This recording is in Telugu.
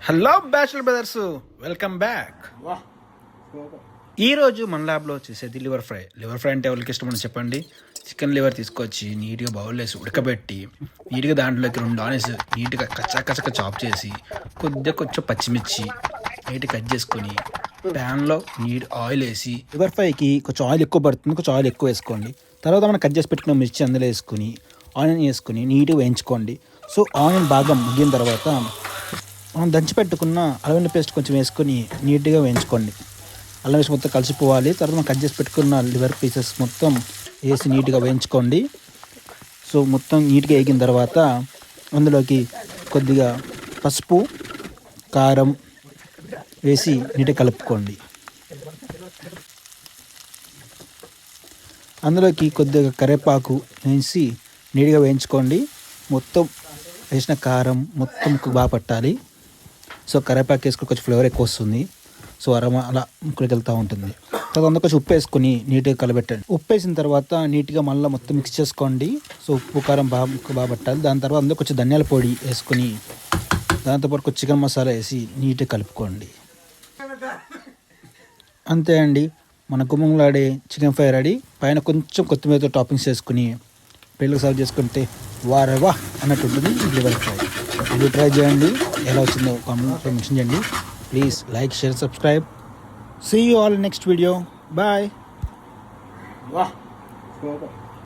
Hello bachelor brothers, welcome back. ఈరోజు మన ల్యాబ్లో వచ్చేసేది లివర్ ఫ్రై అంటే ఎవరికి ఇష్టమని చెప్పండి. చికెన్ లివర్ తీసుకొచ్చి నీట్గా బౌల్ వేసి ఉడకబెట్టి నీట్గా దాంట్లోకి 2 ఆనియన్స్ నీట్గా కచ్చా చాప్ చేసి కొంచెం పచ్చిమిర్చి నీట్గా కట్ చేసుకొని ప్యాన్లో ఆయిల్ వేసి లివర్ ఫ్రైకి కొంచెం ఆయిల్ ఎక్కువ పడుతుంది, కొంచెం ఆయిల్ ఎక్కువ వేసుకోండి. తర్వాత మనం కట్ చేసి పెట్టుకున్న మిర్చి అందులో వేసుకుని ఆనియన్ వేసుకుని నీట్గా వేయించుకోండి. సో ఆనియన్ బాగా ముగిన తర్వాత మనం దంచి పెట్టుకున్న అల్లం పేస్ట్ కొంచెం వేసుకొని నీట్గా వేయించుకోండి. అల్లం పేస్ట్ మొత్తం కలిసిపోవాలి. తర్వాత మనం కట్ చేసి పెట్టుకున్న లివర్ పీసెస్ మొత్తం వేసి నీట్గా వేయించుకోండి. సో మొత్తం నీట్గా వేగిన తర్వాత అందులోకి కొద్దిగా పసుపు, కారం వేసి నీట్గా కలుపుకోండి. అందులోకి కొద్దిగా కరివేపాకు వేసి నీట్గా వేయించుకోండి. మొత్తం వేసిన కారం మొత్తం బాగా పట్టాలి. సో కరివేపాకు వేసుకుని కొంచెం ఫ్లేవర్ ఎక్కువ వస్తుంది. సో అలా ముక్కడికి వెళ్తూ ఉంటుంది. తర్వాత అందులో కొంచెం ఉప్పు వేసుకొని నీట్గా కలబెట్టండి. ఉప్పు వేసిన తర్వాత నీట్గా మళ్ళీ మొత్తం మిక్స్ చేసుకోండి. సో ఉప్పు కారం బాగా పట్టాలి. దాని తర్వాత అందులో కొంచెం ధనియాల పొడి వేసుకొని దాంతోపాటు కొంచెం చికెన్ మసాలా వేసి నీట్గా కలుపుకోండి. అంతే అండి, మన గుమ్మలాడే చికెన్ ఫ్రై రెడీ. పైన కొంచెం కొత్తిమీరతో టాపింగ్స్ వేసుకుని పెళ్ళికి సర్వ్ చేసుకుంటే వారవా అన్నట్టు ఉంటుంది లివర్ ఫ్రై. ఇది ట్రై చేయండి, ఎలా వచ్చిందో కామెంట్లో మెన్షన్ చేయండి. Please like, share, subscribe. See you all next video. Bye.